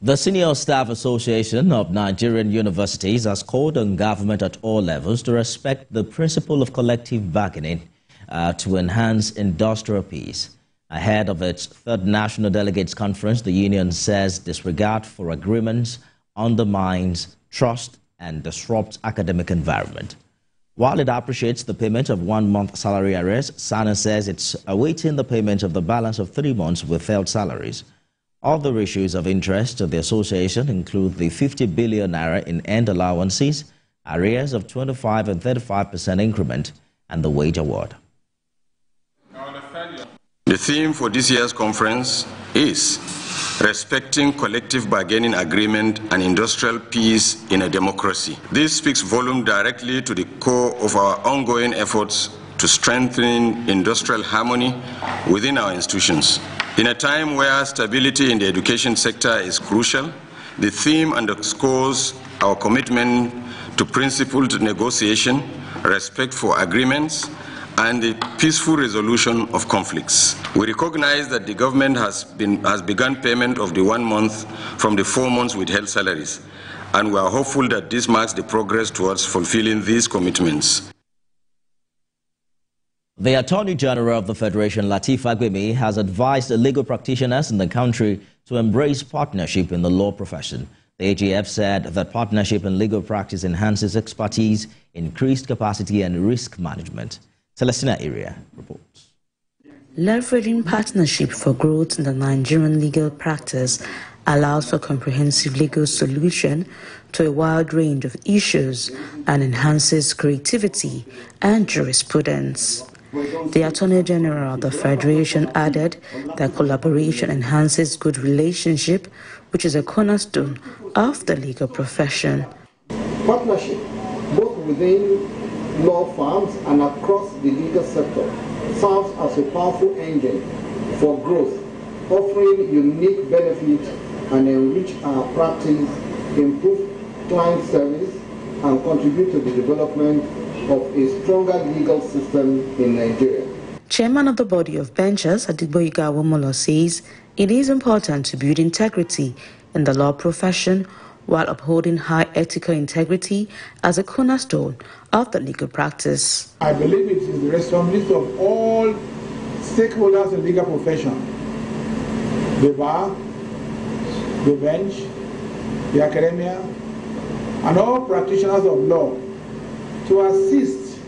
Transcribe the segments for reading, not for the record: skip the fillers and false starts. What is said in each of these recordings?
The Senior Staff Association of Nigerian Universities has called on government at all levels to respect the principle of collective bargaining to enhance industrial peace. Ahead of its third National Delegates Conference, the union says disregard for agreements undermines trust and disrupts academic environment. While it appreciates the payment of 1 month salary arrears, SANA says it's awaiting the payment of the balance of 3 months withheld salaries. Other issues of interest to the association include the 50 billion naira in end allowances, arrears of 25% and 35% increment, and the wage award. The theme for this year's conference is respecting collective bargaining agreement and industrial peace in a democracy. This speaks volume directly to the core of our ongoing efforts to strengthen industrial harmony within our institutions. In a time where stability in the education sector is crucial, the theme underscores our commitment to principled negotiation, respect for agreements, and the peaceful resolution of conflicts. We recognize that the government has begun payment of the 1 month from the 4 months withheld salaries, and we are hopeful that this marks the progress towards fulfilling these commitments. The Attorney General of the Federation, Lateef Fagbemi, has advised legal practitioners in the country to embrace partnership in the law profession. The AGF said that partnership in legal practice enhances expertise, increased capacity, and risk management. Celestina Area reports. Leveraging partnership for growth in the Nigerian legal practice allows for comprehensive legal solution to a wide range of issues and enhances creativity and jurisprudence. The Attorney General of the Federation added that collaboration enhances good relationship, which is a cornerstone of the legal profession. Partnership, both within law firms and across the legal sector, serves as a powerful engine for growth, offering unique benefits and enrich our practice, improve client service, and contribute to the development of a stronger legal system in Nigeria. Chairman of the Body of Benchers, Adigboyega Awomolo, says it is important to build integrity in the law profession while upholding high ethical integrity as a cornerstone of the legal practice. I believe it is the responsibility of all stakeholders in the legal profession, the bar, the bench, the academia, and all practitioners of law to assist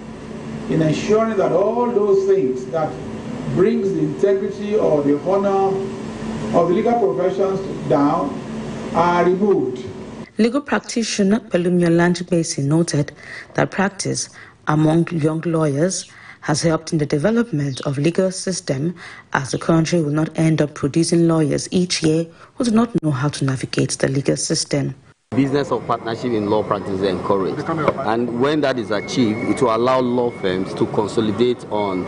in ensuring that all those things that brings the integrity or the honor of the legal professions down are removed. Legal practitioner Pelumio Lanchibesi noted that practice among young lawyers has helped in the development of legal system, as the country will not end up producing lawyers each year who do not know how to navigate the legal system. Business of partnership in law practice is encouraged, and when that is achieved, it will allow law firms to consolidate on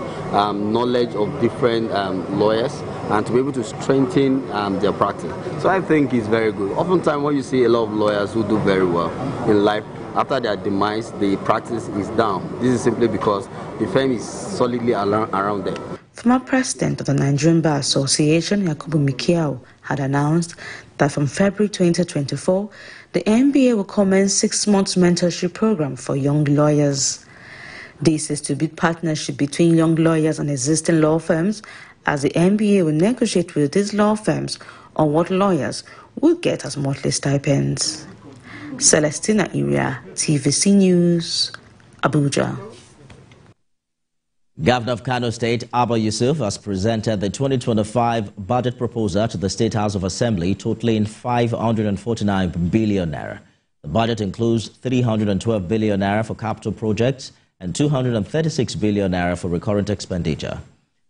knowledge of different lawyers and to be able to strengthen their practice. So I think it's very good. Oftentimes when you see a lot of lawyers who do very well in life, after their demise, the practice is down. This is simply because the firm is solidly around them. Former president of the Nigerian Bar Association, Yakubu Mikiao, had announced that from February 2024, the NBA will commence 6 months mentorship program for young lawyers. This is to build partnership between young lawyers and existing law firms, as the NBA will negotiate with these law firms on what lawyers will get as monthly stipends. Celestina Area, TVC News, Abuja. Governor of Kano State, Abba Yusuf, has presented the 2025 budget proposal to the State House of Assembly, totaling 549 billion naira. The budget includes 312 billion naira for capital projects and 236 billion naira for recurrent expenditure.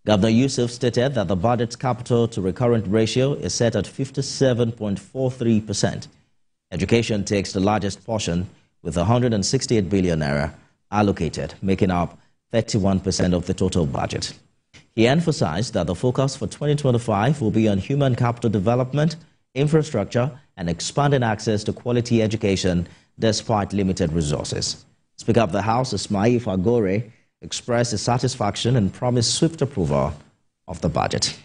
Governor Yusuf stated that the budget's capital to recurrent ratio is set at 57.43%. Education takes the largest portion, with 168 billion naira allocated, making up 31% of the total budget. He emphasized that the focus for 2025 will be on human capital development, infrastructure, and expanding access to quality education despite limited resources. Speaker of the House, Ismail Fagore, expressed his satisfaction and promised swift approval of the budget.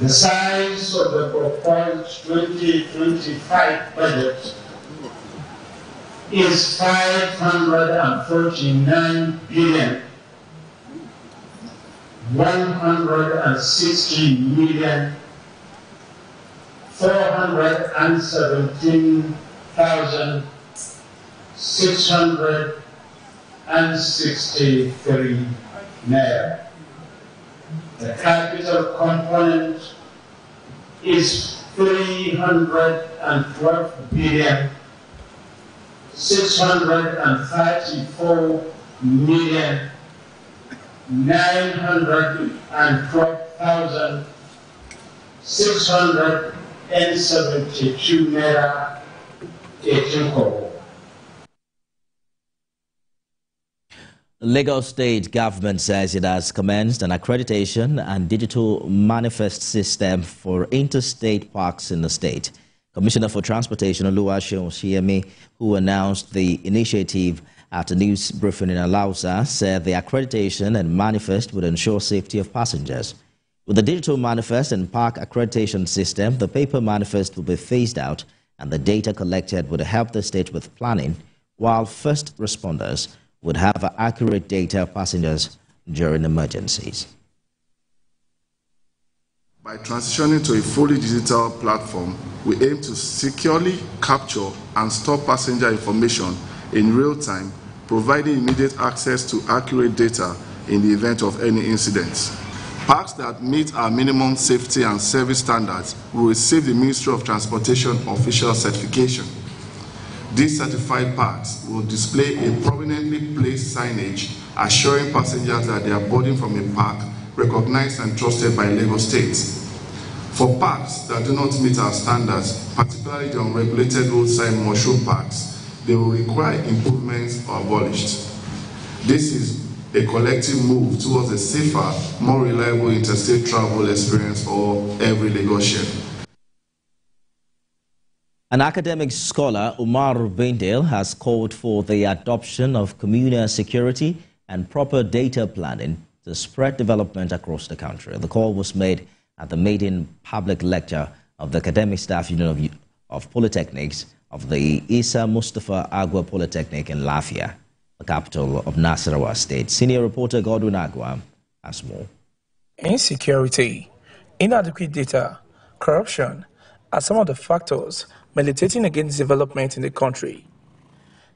The size of the proposed 2025 budget is 549 billion 160 million 417,663 naira. The capital component is 312 billion 634 million 912,672 naira 18 kobo. Lagos State government says it has commenced an accreditation and digital manifest system for interstate parks in the state. Commissioner for Transportation Oluwaseun Oshiemi, who announced the initiative at a news briefing in Alausa, said the accreditation and manifest would ensure safety of passengers. With the digital manifest and park accreditation system, the paper manifest will be phased out and the data collected would help the state with planning, while first responders would have accurate data of passengers during emergencies. By transitioning to a fully digital platform, we aim to securely capture and store passenger information in real time, providing immediate access to accurate data in the event of any incidents. Parks that meet our minimum safety and service standards will receive the Ministry of Transportation official certification. These certified parks will display a prominently placed signage assuring passengers that they are boarding from a park recognized and trusted by Lagos State. For parks that do not meet our standards, particularly the unregulated roadside mushroom parks, they will require improvements or abolished. This is a collective move towards a safer, more reliable interstate travel experience for every Lagosian. An academic scholar, Umar Bindale, has called for the adoption of communal security and proper data planning to spread development across the country. The call was made at the maiden public lecture of the Academic Staff Union of Polytechnics of the Isa Mustafa Agua Polytechnic in Lafia, the capital of Nasarawa State. Senior reporter Godwin Agua has more. Insecurity, inadequate data, corruption are some of the factors militating against development in the country.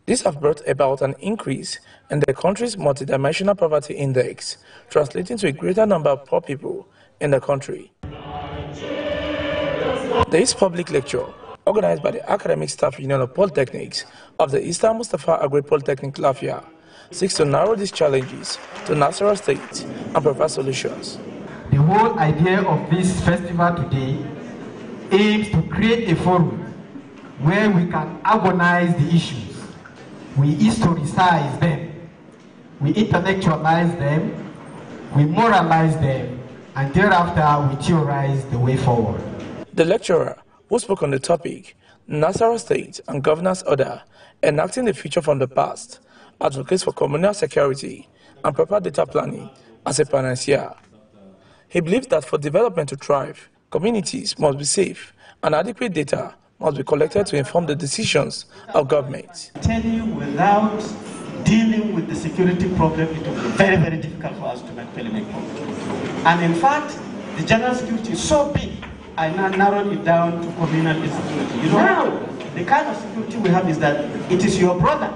These have brought about an increase in the country's multidimensional poverty index, translating to a greater number of poor people in the country. This public lecture, organized by the Academic Staff Union of Polytechnics of the Isa Mustafa Agua Polytechnic Lafia, seeks to narrow these challenges to Nasarawa State and provide solutions. The whole idea of this festival today aims to create a forum where we can agonize the issues. We historicize them, we intellectualize them, we moralize them, and thereafter we theorize the way forward. The lecturer, who spoke on the topic, Nasarawa State and Governance Order, enacting the future from the past, advocates for communal security and proper data planning as a panacea. He believes that for development to thrive, communities must be safe and adequate data must be collected to inform the decisions of government. I tell you, without dealing with the security problem, it will be very, very difficult for us to make progress. And in fact, the general security is so big, I now narrowed it down to communal insecurity. You know, now, the kind of security we have is that it is your brother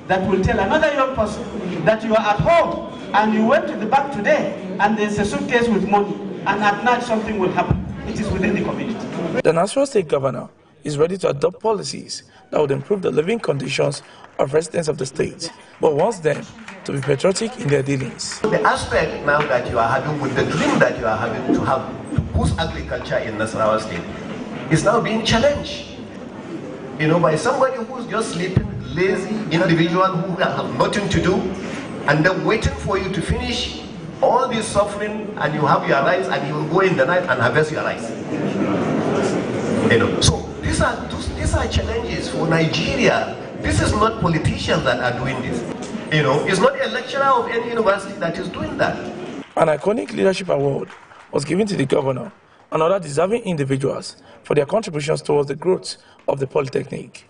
that will tell another young person that you are at home and you went to the bank today and there's a suitcase with money and at night something will happen. It is within the community. The Nasarawa State Governor is ready to adopt policies that would improve the living conditions of residents of the state, but wants them to be patriotic in their dealings. The aspect now that you are having with the dream that you are having to have to boost agriculture in Nasarawa State is now being challenged, you know, by somebody who's just sleeping, lazy individual who have nothing to do, and then waiting for you to finish all this suffering, and you have your rice, and you will go in the night and harvest your rice. You know, so these are challenges for Nigeria. This is not politicians that are doing this. You know, it's not a lecturer of any university that is doing that. An iconic leadership award was given to the governor and other deserving individuals for their contributions towards the growth of the Polytechnic.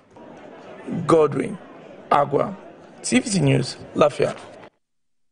Godwin Agua, TVC News, Lafia.